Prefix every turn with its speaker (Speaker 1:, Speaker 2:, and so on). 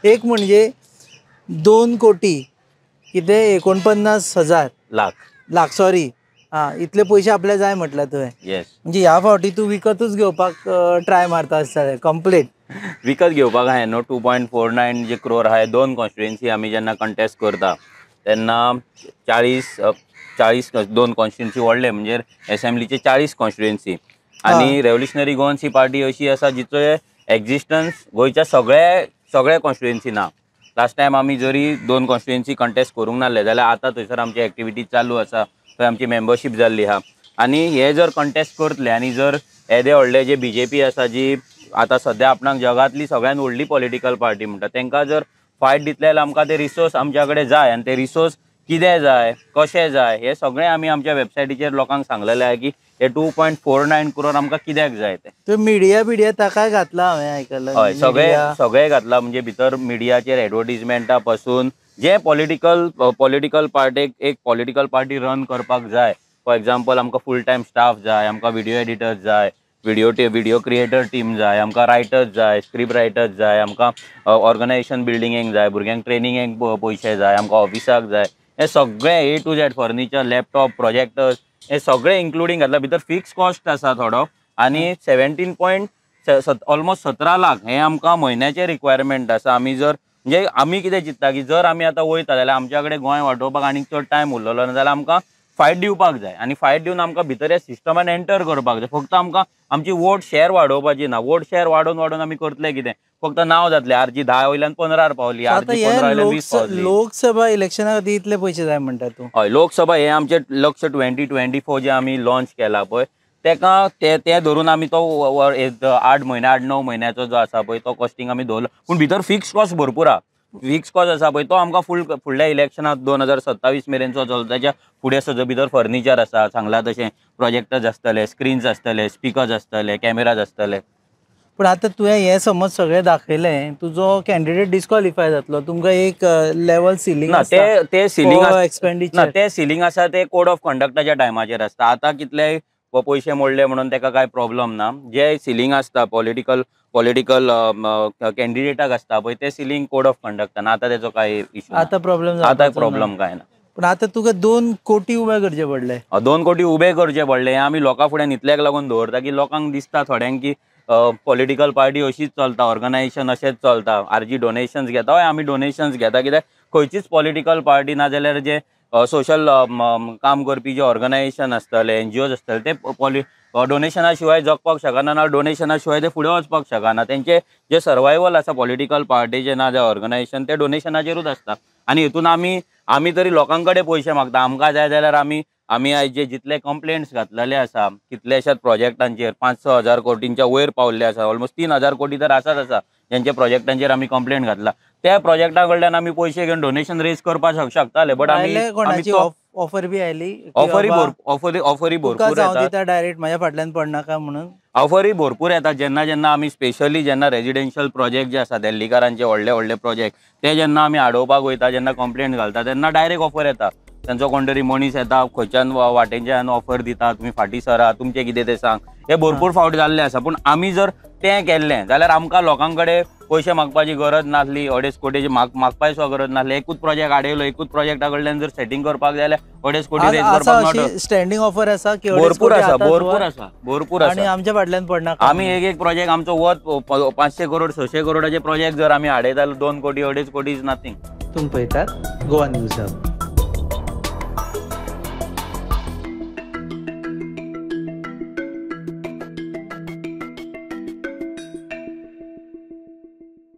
Speaker 1: एक म्हणजे 2 कोटी किती 49,000 लाख सॉरी इतले पैसे आपल्याला जाय म्हटलं तुवें. म्हणजे ह्या फावटी तू विकतच घेवपाक ट्राय मारता आसता कंप्लीट.
Speaker 2: विकत घेवपाक हांवें न्हू 2.49 जे क्रोर आहाय 2 कॉन्स्टिट्युएन्सी आमी जेन्ना कंटेस्ट करता तेन्ना 40 2 कॉन्स्टिट्युएन्सी व्हडले म्हणजे असेंब्लीचे 40 कॉन्स्टिट्युएन्सी आनी रेव्होल्युशनरी गोवन्सी पार्टी अशी आसा जिचो एक्झिस्टन्स गोंयच्या सगळ्या कॉन्स्टिट्युएन्सी ना. लास्ट टायम आमी जरी 2 कॉन्स्टिट्युएन्सी कंटेस्ट करूंक नासले जाल्यार आतां थंयसर आमची एक्टिविटीज चालू आसा. थंय आमची मेंबरशीप जाल्ली आहा आनी हे जर कंटेस्ट करतले आनी जर येदे व्हडले जे BJP आसा जी आतां सद्या आपणाक जगांतली सगळ्यात व्हडली पॉलिटिकल पार्टी म्हणटा तांकां जर फायट दितले जाल्यार आमकां ते रिसोर्स आमच्या कडेन जाय आनी ते रिसोर्स कितें जाय कशें जाय हे सगळें आमी आमच्या वेबसायटीचेर लोकांक सांगलेलें आहे की हे 2.49 करोड आमकां कित्याक जाय ते.
Speaker 1: मिडिया ताकाय घातला हांवें आयकलां.
Speaker 2: हय सगळे घातला म्हणजे भितर मिडियाचेर एडवर्टिजमेंटा पासून जे पॉलिटिकल पार्टेक एक पॉलिटिकल पार्टी रन करपाक जाय. फॉर एग्जाम्पल आमकां फूल टायम स्टाफ जाय, आमकां व्हिडिओ एडिटर्स जाय, व्हिडिओ क्रिएटर टीम जाय, आमकां रायटर्स जाय, स्क्रिप्ट रायटर्स जाय, आमकां ऑर्गनायझेशन बिल्डिंगेक जाय, भुरग्यांक ट्रेनिंगेक पयशे जाय, आमकां ऑफिसाक जाय. हे सगळे A to Z furniture laptop projectors हे सगळे इन्क्लुडींग घातला. भितर फिक्स कॉस्ट आसा थोडो आनी 17 लाख हे आमकां म्हयन्याचे रिक्वायरमेंट आसा. आमी जर म्हणजे आमी कितें चिंतता की जर आमी आतां वयता जाल्यार आमच्या कडेन गोंय वांटोवपाक आनीक चड टायम उरलेलो ना जाल्यार आमकां फायट दिवपाक जाय आनी फायट दिवन आमकां भितर ह्या सिस्टमान एंटर करपाक जाय. फक्त आमकां आमची वोट शेअर वाडोवपाची ना. वोट शेअर वाडोवन आमी करतले कितें फक्त नांव जातलें RG 10 वयल्यान 15 पावली, RG 15 वयल्यान 20 पावली.
Speaker 1: लोकसभा इलेक्शना खातीर इतले पयशे जाय म्हणटा तूं.
Speaker 2: हय लोकसभा हे आमचे लक्ष्य 2024 जे आमी लॉन्च केला पळय तेका ते धरून आमी तो 8-9 म्हयन्याचो जो आसा पळय तो कॉस्टिंग आमी दवरलो. पूण भितर फिक्स कॉस्ट भरपूर आहा. फिक्स कॉस्ट आसा पळय तो आमकां फुडल्या इलेक्शनाक 2027 मेरेनचो चलता. ताच्या फुडें सगळें भितर फर्निचर आसा सांगला तशें, प्रोजेक्टर्स आसतले, स्क्रीन्स आसतले, स्पिकर्स आसतले, कॅमेराज आसतले.
Speaker 1: पूण आतां तुवें हें समज सगळें दाखयलें तुजो कॅन्डिडेट डिस्क्वॉलिफाय जातलो. तुमकां एक लेवल सिलींग
Speaker 2: ना ते सिलींग
Speaker 1: एक्सपेंडिचर
Speaker 2: ना ते सिलींग आसा ते कोड ऑफ कंडक्टाच्या टायमाचेर आसता. आतां कितले पयशे मोडले म्हणून ताका कांय प्रॉब्लम ना. जे सिलींग आसता पॉलिटिकल कॅन्डिडेटाक आसता पळय ते सिलींग कोड ऑफ कंडक्टान. आतां ताचो कांय इशू
Speaker 1: आतां
Speaker 2: प्रॉब्लम कांय ना.
Speaker 1: पूण आतां तुका 2 कोटी उबे करचे पडले.
Speaker 2: 2 कोटी उबे करचे पडले. आमी लोकां फुडें इतल्याक लागून दवरता की लोकांक दिसता थोड्यांक की पॉलिटिकल पार्टी अशीच चलता, ऑर्गनायझेशन अशेंच चलता, RG डोनेशन्स घेता. हय आमी डोनेशन्स घेता कित्याक खंयचीच पॉलिटिकल पार्टी ना जाल्यार जे सोशल काम करपी जे ऑर्गनायझेशन आसतले NGOज आसतले ते डोनेशना शिवाय जगपाक शकना ना. डोनेशना शिवाय ते फुडें वचपाक शकना. तेंचे जे सर्वायवल आसा पॉलिटिकल पार्टीचे ना जाल्यार ऑर्गनायझेशन ते डोनेशनाचेरूच आसता. आनी हितून आमी तरी लोकां कडेन पयशे मागता. आमकां जाय जाल्यार आमी आयज जे जितले कंप्लेंट्स घातलेले आसा कितलेशाच प्रोजेक्टांचेर 5-6 हजार कोटींच्या वयर पावल्ले आसा. ऑलमोस्ट 3,000 कोटी तर आसाच जेंच्या प्रोजेक्टांचेर आमी कंप्लेंट घातला. त्या प्रोजेक्टा कडल्यान आमी पयशे घेवन डोनेशन रेज करपाक शकताले. बट आमी
Speaker 1: ऑफर बी आयली.
Speaker 2: ऑफरी भरपूर येता.
Speaker 1: डायरेक्ट म्हाज्या फाटल्यान पडनाका म्हणून
Speaker 2: ऑफरी भरपूर येता. जेन्ना आमी स्पेशली जेन्ना रेजिडेन्शियल प्रोजेक्ट जे आसा दिल्लीकारांचे व्हडले प्रोजेक्ट ते जेन्ना आमी आडोवपाक वयता जेन्ना कंप्लेंट घालता तेन्ना डायरेक्ट ऑफर येता. तांचो कोण तरी मनीस येता खंयच्यान वाटेच्यान ऑफर दिता तुमी फाटीं सरा तुमचें कितें तें सांग. हे भरपूर फावट जाल्लें आसा. पूण आमी जर तें केल्लें जाल्यार आमकां लोकां कडेन पयशे मागपाची गरज नासली. 2.5 कोटीची मागपाची सुद्दां गरज नासली. एकूच प्रोजेक्ट आडयलो एकूच प्रोजेक्टा कडल्यान जर सेटिंग करपाक जाय जाल्यार 2.5 कोटी रेज करपाक मेळटा.
Speaker 1: स्टँडींग ऑफर आसा
Speaker 2: भरपूर आसा.
Speaker 1: आनी आमच्या फाटल्यान पडनाका.
Speaker 2: आमी एक प्रोजेक्ट आमचो वर्थ 500 करोड 600 करोडाचे प्रोजेक्ट जर आमी आडयता 2 कोटी 2.5 कोटी इज नथींग.
Speaker 1: तुमी पळयतात गोवा न्यूज हब.